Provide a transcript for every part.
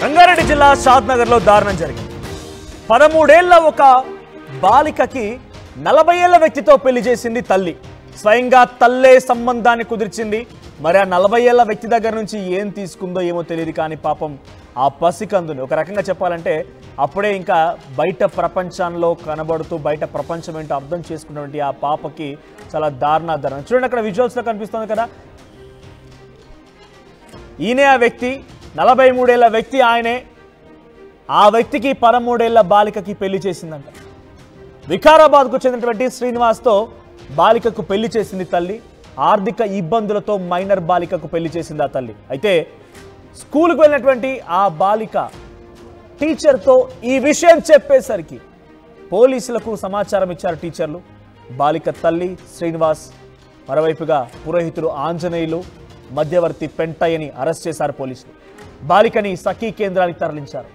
రంగారెడ్డి జిల్లా షాద్నగర్లో దారుణం జరిగింది. 13 ఏళ్ల ఒక బాలికకి 40 ఏళ్ల వ్యక్తితో పెళ్లి చేసింది తల్లి. స్వయంగా తల్లే సంబంధాన్ని కుదిర్చింది. మరి ఆ 40 ఏళ్ల వ్యక్తి దగ్గర నుంచి ఏం తీసుకుందో ఏమో తెలియదు. కానీ పాపం ఆ పసికందుని ఒక రకంగా చెప్పాలంటే అప్పుడే ఇంకా బయట ప్రపంచంలో కనబడుతూ బయట ప్రపంచం ఏంటో అర్థం చేసుకున్నటువంటి ఆ పాపకి చాలా దారుణం. చూడండి, అక్కడ విజువల్స్లో కనిపిస్తుంది కదా, ఈయనే ఆ వ్యక్తి. 43 ఏళ్ల వ్యక్తి ఆయనే. ఆ వ్యక్తికి 13 ఏళ్ల బాలికకి పెళ్లి చేసిందంట. వికారాబాద్కు చెందినటువంటి శ్రీనివాస్తో బాలికకు పెళ్లి చేసింది తల్లి. ఆర్థిక ఇబ్బందులతో మైనర్ బాలికకు పెళ్లి చేసింది ఆ తల్లి. అయితే స్కూల్కి వెళ్ళినటువంటి ఆ బాలిక టీచర్తో ఈ విషయం చెప్పేసరికి పోలీసులకు సమాచారం ఇచ్చారు టీచర్లు. బాలిక తల్లి శ్రీనివాస్, మరోవైపుగా పురోహితుడు ఆంజనేయులు, మధ్యవర్తి పెంటయ్యని అరెస్ట్ చేశారు పోలీసులు. బాలికని సఖీ కేంద్రానికి తరలించారు.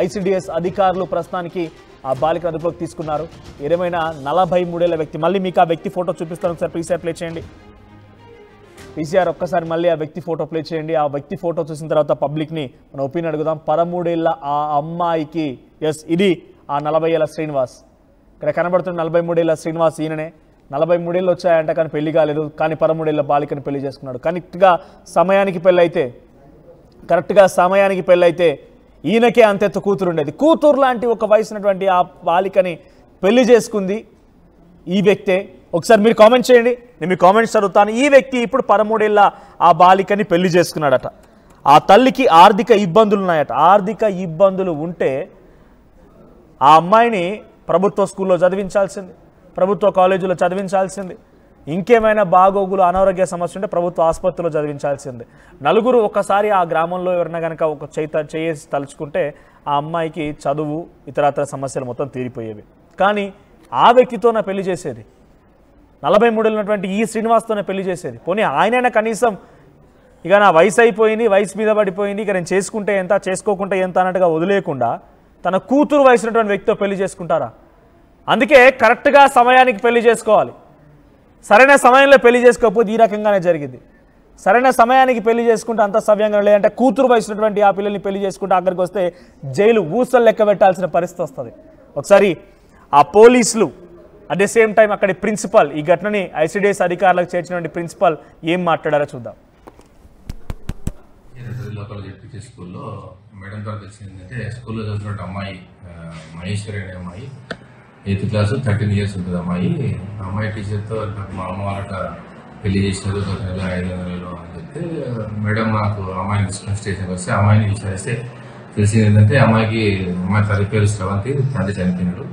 ఐసిడిఎస్ అధికారులు ప్రస్తుతానికి ఆ బాలిక అదుపులోకి తీసుకున్నారు. ఏదేమైనా 43 ఏళ్ల వ్యక్తి, మళ్ళీ మీకు ఆ వ్యక్తి ఫోటో చూపిస్తాను, ఒకసారి పీసీఆర్ ప్లే చేయండి. పీసీఆర్ ఒక్కసారి మళ్ళీ ఆ వ్యక్తి ఫోటో ప్లే చేయండి. ఆ వ్యక్తి ఫోటో చూసిన తర్వాత పబ్లిక్ని మన ఒపీనియన్ అడుగుదాం. 13 ఏళ్ల ఆ అమ్మాయికి, ఎస్ ఇది ఆ 40 ఏళ్ల శ్రీనివాస్. ఇక్కడ కనబడుతున్న 43 ఏళ్ల శ్రీనివాస్ ఈయననే. 43 ఏళ్ళు వచ్చాయంట కానీ పెళ్లి కాలేదు. కానీ 13 ఏళ్ల బాలికని పెళ్లి చేసుకున్నాడు. కరెక్ట్గా సమయానికి పెళ్ళైతే ఈయనకే అంతెత్తు కూతురు ఉండేది. కూతురు లాంటి ఒక వయసున్నటువంటి ఆ బాలికని పెళ్లి చేసుకుంది ఈ వ్యక్తే. ఒకసారి మీరు కామెంట్ చేయండి, నేను మీ కామెంట్స్ చదువుతాను. ఈ వ్యక్తి ఇప్పుడు 13 ఏళ్ల ఆ బాలికని పెళ్లి చేసుకున్నాడట. ఆ తల్లికి ఆర్థిక ఇబ్బందులు ఉన్నాయట. ఆర్థిక ఇబ్బందులు ఉంటే ఆ అమ్మాయిని ప్రభుత్వ స్కూల్లో చదివించాల్సింది, ప్రభుత్వ కాలేజీలో చదివించాల్సింది. ఇంకేమైనా బాగోగులు అనారోగ్య సమస్య ఉంటే ప్రభుత్వ ఆసుపత్రిలో చదివించాల్సింది. నలుగురు ఒక్కసారి ఆ గ్రామంలో ఎవరైనా కనుక ఒక చేసి తలుచుకుంటే ఆ అమ్మాయికి చదువు ఇతరత్ర సమస్యలు మొత్తం తీరిపోయేవి. కానీ ఆ వ్యక్తితోనే పెళ్లి చేసేది, 43 ఉన్నటువంటి ఈ శ్రీనివాస్తోనే పెళ్లి చేసేది. పోనీ ఆయనైనా కనీసం ఇక నా వయసు అయిపోయింది, వయసు మీద పడిపోయింది, ఇక నేను చేసుకుంటే ఎంత చేసుకోకుంటే ఎంత అన్నట్టుగా వదిలేయకుండా తన కూతురు వయసున్నటువంటి వ్యక్తితో పెళ్లి చేసుకుంటారా? అందుకే కరెక్ట్గా సమయానికి పెళ్లి చేసుకోవాలి. సరైన సమయంలో పెళ్లి చేసుకోకపోతే ఈ రకంగానే జరిగింది. సరైన సమయానికి పెళ్లి చేసుకుంటే అంత సవ్యంగా, లేదంటే కూతురు వయసున్నటువంటి ఆ పిల్లల్ని పెళ్లి చేసుకుంటే అక్కడికి వస్తే జైలు ఊసలు లెక్క పెట్టాల్సిన పరిస్థితి వస్తుంది. ఒకసారి ఆ పోలీసులు అట్ ది సేమ్ టైం అక్కడి ప్రిన్సిపల్, ఈ ఘటనని ఐసిడిఎస్ అధికారులకు చేర్చినటువంటి ప్రిన్సిపల్ ఏం మాట్లాడారో చూద్దాం. లోకల్ జెడ్పీసీ స్కూల్లో మేడం ద్వారా తెలిసింది ఏంటంటే, స్కూల్లో చదువుతున్న అమ్మాయి మహేశ్వరి అనే అమ్మాయి 8th క్లాస్ 13 years ఉంటుంది అమ్మాయి. అమ్మాయి టీచర్తో నాకు మా అమ్మ వాళ్ళట పెళ్లి చేసినారు 5 నెలలు అని చెప్తే, మేడం నాకు అమ్మాయిని తీసుకుని స్టేషన్కి వస్తే అమ్మాయిని విచారిస్తే తెలిసింది ఏంటంటే, అమ్మాయి తల్లి పేరు శ్రవంతి, తండ్రి చనిపోయినాడు.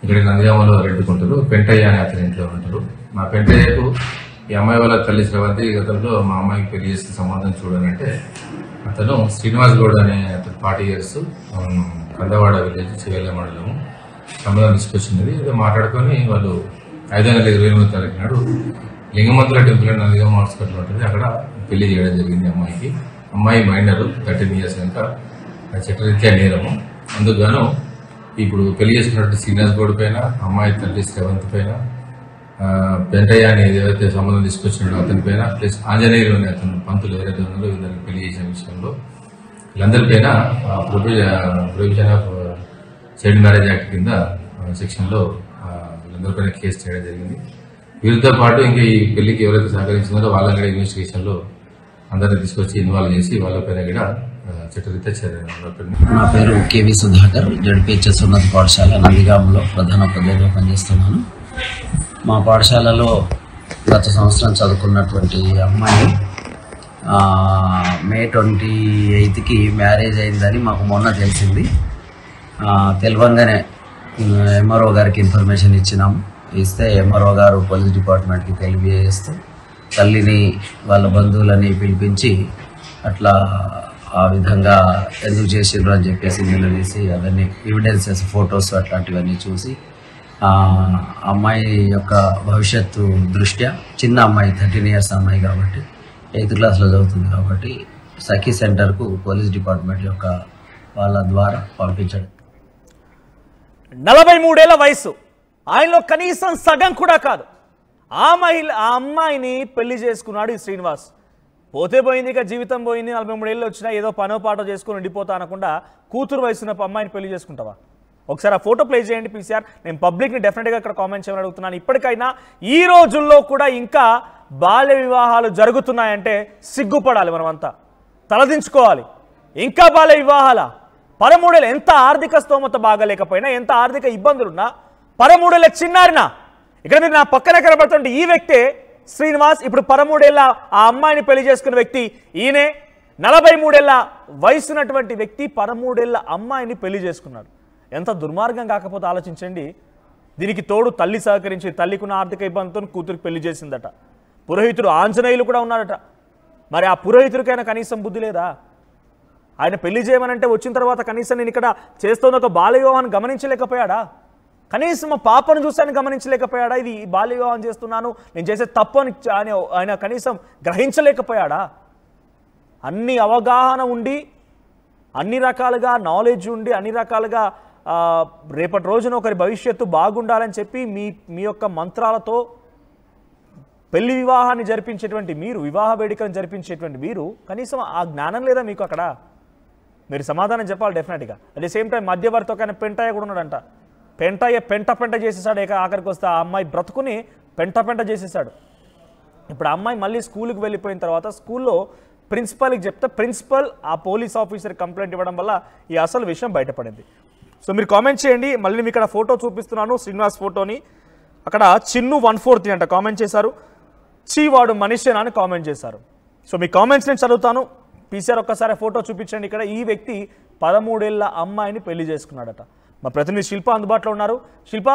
ఇక్కడ నందిగామలో రెండుకుంటారు. పెంటయ్య అనే అతని ఇంట్లో ఉంటారు. మా పెంటయ్యకు ఈ అమ్మాయి వాళ్ళ తల్లి శ్రవంతి గతంలో మా అమ్మాయికి పెళ్లి చేసిన సంబంధం చూడాలంటే, అతను శ్రీనివాస్ గౌడ్ అనే అతను 40 years, కందవాడ విలేజ్, చేవెళ్ళ మండలము, సంబంధం తీసుకొచ్చినది. ఏదో మాట్లాడుకొని వాళ్ళు 5వ నెల 28వ తారీఖు నాడు లింగమంతుల టెంపుల్ అని నందిగామ హాస్పిటల్ ఉంటుంది, అక్కడ పెళ్లి చేయడం జరిగింది అమ్మాయికి. అమ్మాయి మైనర్ 13 years కనుక చట్టరీత్యా నేరము. అందుకు ఇప్పుడు పెళ్లి చేసుకున్నట్టు శ్రీనివాస్ గౌడ్ పైన, అమ్మాయి తల్లి శ్రవంతి పైన, పెంటయ్య అని ఏదైతే సంబంధం తీసుకొచ్చినాడో అతని పైన, ప్లస్ ఆంజనేయులు అనే అతను పంతులు ఎవరైతే ఉన్నారో వీళ్ళని పెళ్లి చేసిన విషయంలో వీళ్ళందరిపైన provision of child marriage act కింద సెక్షన్లో వీళ్ళందరిపైన కేసు చేయడం జరిగింది. వీరితో పాటు ఇంకా ఈ పెళ్లికి ఎవరైతే సహకరించినారో వాళ్ళని కూడా ఇన్వెస్టిగేషన్లో అందరినీ తీసుకొచ్చి ఇన్వాల్వ్ చేసి వాళ్ళపైన కూడా చట్టరీత్యా చర్యలు. నా పేరు కేవి సుధాకర్, జడ్పీహెచ్ఎస్ ఉన్నత పాఠశాల నందిగామలో ప్రధానోపాధ్యాయులుగా పనిచేస్తున్నాను. మా పాఠశాలలో గత సంవత్సరం చదువుకున్నటువంటి అమ్మాయి May 28కి మ్యారేజ్ అయిందని మాకు మొన్న తెలిసింది. తెలియంగానే ఎంఆర్ఓ గారికి ఇన్ఫర్మేషన్ ఇచ్చినాము. ఇస్తే ఎంఆర్ఓ గారు పోలీస్ డిపార్ట్మెంట్కి తెలియజేస్తూ తల్లిని వాళ్ళ బంధువులని పిలిపించి అట్లా ఆ విధంగా ఎందుకు చేసిండ్రు అని చెప్పేసి నిలదీసి అవన్నీ ఎవిడెన్సెస్, ఫొటోస్ అట్లాంటివన్నీ చూసి అమ్మాయి యొక్క భవిష్యత్తు దృష్ట్యా, చిన్న అమ్మాయి 13 years అమ్మాయి కాబట్టి 8th క్లాస్లో చదువుతుంది కాబట్టి సఖీ సెంటర్కు పోలీస్ డిపార్ట్మెంట్ యొక్క వాళ్ళ ద్వారా పంపించడం. 43 ఏళ్ల వయసు, ఆయనలో కనీసం సగం కూడా కాదు. ఆ అమ్మాయిని పెళ్లి చేసుకున్నాడు ఈ శ్రీనివాస్. పోతే పోయింది, ఇక జీవితం పోయింది, 43 ఏళ్ళు వచ్చినా ఏదో పనో పాటో చేసుకొని ఉండిపోతా అనకుండా కూతురు వయసున్న అమ్మాయిని పెళ్లి చేసుకుంటావా? ఒకసారి ఆ ఫోటో ప్లే చేయండి పీసీఆర్. నేను పబ్లిక్ని డెఫినెట్గా ఇక్కడ కామెంట్ చేయమని అడుగుతున్నాను. ఇప్పటికైనా ఈ రోజుల్లో కూడా ఇంకా బాల్య వివాహాలు జరుగుతున్నాయంటే సిగ్గుపడాలి, మనమంతా తలదించుకోవాలి. ఇంకా బాల్య వివాహాల 13 ఏళ్ళు, ఎంత ఆర్థిక స్తోమత బాగలేకపోయినా, ఎంత ఆర్థిక ఇబ్బందులున్నా 13 ఏళ్ళ చిన్నారినా, ఇక్కడ మీరు నా పక్కన కనబడుతుంటే ఈ వ్యక్తే శ్రీనివాస్. ఇప్పుడు 13 ఏళ్ళ ఆ అమ్మాయిని పెళ్లి చేసుకున్న వ్యక్తి ఈయనే. 43 ఏళ్ళ వయసున్నటువంటి వ్యక్తి 13 ఏళ్ళ అమ్మాయిని పెళ్లి చేసుకున్నాడు. ఎంత దుర్మార్గం కాకపోతే ఆలోచించండి. దీనికి తోడు తల్లి సహకరించి, తల్లికున్న ఆర్థిక ఇబ్బందితో కూతురికి పెళ్లి చేసిందట. పురోహితుడు ఆంజనేయులు కూడా ఉన్నాడట. మరి ఆ పురోహితుడికైనా కనీసం బుద్ధి లేదా? ఆయన పెళ్లి చేయమనంటే వచ్చిన తర్వాత కనీసం నేను ఇక్కడ చేస్తున్న ఒక బాల్య వివాహాన్ని గమనించలేకపోయాడా? కనీసం మా పాపను చూసాను గమనించలేకపోయాడా? ఇది బాల్య వివాహం చేస్తున్నాను, నేను చేసే తప్పు అని ఆయన కనీసం గ్రహించలేకపోయాడా? అన్ని అవగాహన ఉండి, అన్ని రకాలుగా నాలెడ్జ్ ఉండి, అన్ని రకాలుగా రేపటి రోజున ఒకరి భవిష్యత్తు బాగుండాలని చెప్పి మీ యొక్క మంత్రాలతో పెళ్లి వివాహాన్ని జరిపించేటువంటి మీరు, వివాహ వేడుకను జరిపించేటువంటి మీరు, కనీసం ఆ జ్ఞానం లేదా మీకు? అక్కడ మీరు సమాధానం చెప్పాలి డెఫినెట్గా. అట్ ది సేమ్ టైం మధ్యవర్తి ఒక పెంటయ్య కూడా ఉన్నాడంట. పెంటయ్య పెంట చేసేసాడు. ఆఖరికి వస్తే ఆ అమ్మాయి బ్రతుకుని పెంట చేసేసాడు. ఇప్పుడు ఆ అమ్మాయి మళ్ళీ స్కూల్కి వెళ్ళిపోయిన తర్వాత స్కూల్లో ప్రిన్సిపల్కి చెప్తే ప్రిన్సిపల్ ఆ పోలీస్ ఆఫీసర్ కంప్లైంట్ ఇవ్వడం వల్ల ఈ అసలు విషయం బయటపడింది. సో మీరు కామెంట్ చేయండి. మళ్ళీ మీకు ఇక్కడ ఫోటో చూపిస్తున్నాను, శ్రీనివాస్ ఫోటోని. అక్కడ చిన్ను 143 అంట కామెంట్ చేశారు. వాడు మనిషేనా అని కామెంట్ చేశారు. సో మీ కామెంట్స్ నేను చదువుతాను. పీసీఆర్ ఒక్కసారి ఫోటో చూపించండి. ఇక్కడ ఈ వ్యక్తి 13 ఏళ్ళ అమ్మాయిని పెళ్లి చేసుకున్నాడట. మా ప్రతినిధి శిల్ప అందుబాటులో ఉన్నారు. శిల్ప,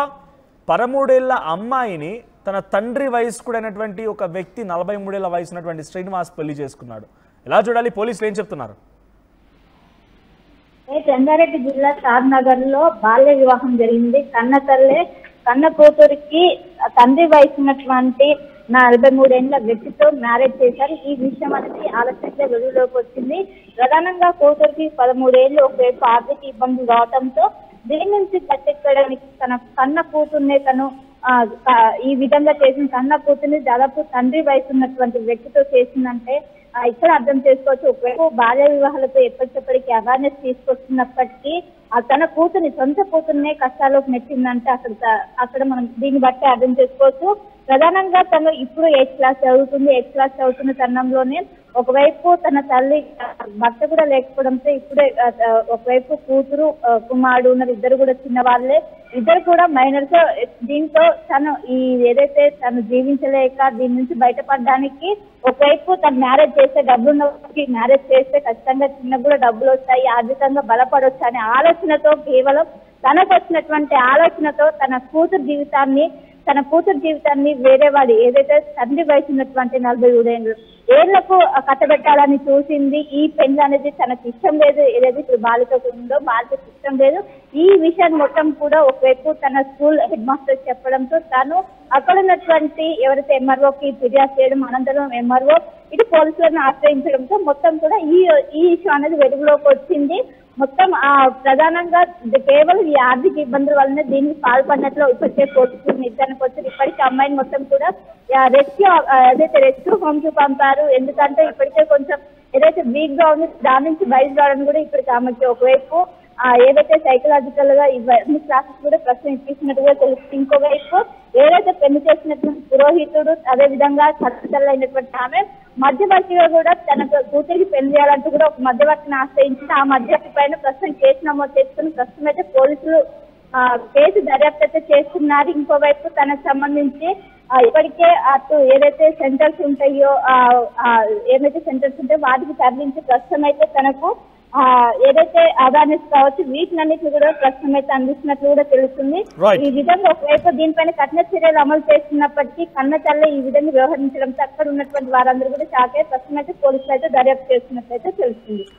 13 ఏళ్ళ అమ్మాయిని తన తండ్రి వయస్కుడైనటువంటి ఒక వ్యక్తి 43 ఏళ్ళ వయసున్నటువంటి శ్రీనివాస్ పెళ్లి చేసుకున్నాడు. ఎలా చూడాలి? పోలీసులు ఏం చెప్తున్నారు? రంగారెడ్డి జిల్లా షాద్నగర్ లో బాల్య వివాహం జరిగింది. కన్న కూతురికి తండ్రి వయసున్నటువంటి 43 ఏళ్ల వ్యక్తితో మ్యారేజ్ చేశారు. ఈ విషయం అనేది ఆలస్యంగా వెలుగులోకి వచ్చింది. ప్రధానంగా కూతురికి 13 ఏళ్లు, ఒకవైపు ఆర్థిక ఇబ్బందులు రావడంతో దీని నుంచి బట్టెక్కడానికి తన కన్న కూతుర్నే తను ఈ విధంగా చేసిన కన్న కూతుర్ని దాదాపు తండ్రి వయసు ఉన్నటువంటి వ్యక్తితో చేసిందంటే ఇక్కడ అర్థం చేసుకోవచ్చు. ఒకవైపు బాల్య వివాహాలతో ఎప్పటికప్పటికి అవేర్నెస్ తీసుకొస్తున్నప్పటికీ తన కూతుర్ని, సొంత కూతుర్నే కష్టాల్లోకి నెట్టిందంటే అక్కడ మనం దీన్ని బట్టి అర్థం చేసుకోవచ్చు. ప్రధానంగా తను ఇప్పుడు 8th క్లాస్ చదువుతున్న తరుణంలోనే ఒకవైపు తన తల్లి భర్త కూడా లేకపోవడంతో ఇప్పుడే ఒకవైపు కూతురు కుమారుడు ఉన్నారు. ఇద్దరు కూడా చిన్న వాళ్ళే, ఇద్దరు కూడా మైనర్స్. దీంతో తను ఏదైతే తను జీవించలేక దీని నుంచి బయటపడడానికి ఒకవైపు తను మ్యారేజ్ చేస్తే, డబ్బున్న మ్యారేజ్ చేస్తే ఖచ్చితంగా చిన్న కూడా డబ్బులు వస్తాయి, ఆర్థికంగా బలపడవచ్చు అనే ఆలోచనతో, కేవలం తనకు వచ్చినటువంటి ఆలోచనతో తన కూతురు జీవితాన్ని వేరే వాడి ఏదైతే తండ్రి వయసు ఉన్నటువంటి 43 ఏళ్లకు కట్టబెట్టాలని చూసింది. ఈ పెళ్లి అనేది తనకు ఇష్టం లేదు. ఏదైతే ఇప్పుడు బాలికకు ఉందో బాలికకు ఇష్టం లేదు. ఈ విషయాన్ని మొత్తం కూడా ఒకవైపు తన స్కూల్ హెడ్ మాస్టర్ చెప్పడంతో తాను అక్కడ ఉన్నటువంటి ఎవరైతే ఎంఆర్ఓకి ఫిర్యాదు చేయడం, అనంతరం ఎంఆర్ఓ ఇటు పోలీసులను ఆశ్రయించడంతో మొత్తం కూడా ఈ ఇష్యూ అనేది వెలుగులోకి వచ్చింది. మొత్తం ప్రధానంగా కేవలం ఈ ఆర్థిక ఇబ్బందుల వల్లనే దీనికి పాల్పడినట్లు ఇప్పటికే పోలీసులు నిర్ధారణకు వచ్చారు. ఇప్పటికీ అమ్మాయిని మొత్తం కూడా రెస్క్యూ హోమ్ కి పంపారు. ఎందుకంటే ఇప్పటికే కొంచెం ఏదైతే వీక్ గా ఉంది దాని నుంచి బయట రావడం కూడా ఇప్పటికి ఆమెకి ఒకవైపు ఏదైతే సైకలాజికల్ గా ఇవన్నీ క్లాసెస్ కూడా ప్రశ్న ఇప్పించినట్టుగా తెలుస్తుంది. ఇంకోవైపు ఏదైతే పెళ్లి చేసినటువంటి పురోహితుడు, అదే విధంగా అయినటువంటి ఆమె మధ్యవర్తిగా కూడా తన కూతురికి పెళ్లి చేయాలంటూ కూడా ఒక మధ్యవర్తిని ఆశ్రయించి ఆ మధ్యవర్తి పైన ప్రస్తుతం కేసు నమోదు చేసుకుని ప్రస్తుతం అయితే పోలీసులు కేసు దర్యాప్తు అయితే చేస్తున్నారు. ఇంకోవైపు తనకు సంబంధించి ఇప్పటికే అటు ఏదైతే సెంటర్స్ ఉంటాయో వాటికి తరలించి ప్రస్తుతం అయితే తనకు ఏదైతే అవేర్నెస్ కావచ్చు వీటినన్నిటి కూడా ప్రస్తుతం అయితే అందిస్తున్నట్లు కూడా తెలుస్తుంది. ఈ విధంగా ఒకవైపు దీనిపైన కఠిన చర్యలు అమలు చేస్తున్నప్పటికీ కన్న తల్లి ఈ విధంగా వ్యవహరించడంతో అక్కడ ఉన్నటువంటి వారందరూ కూడా షాక్ అయ్యి ప్రస్తుతం అయితే పోలీసులు అయితే దర్యాప్తు చేస్తున్నట్లయితే తెలుస్తుంది.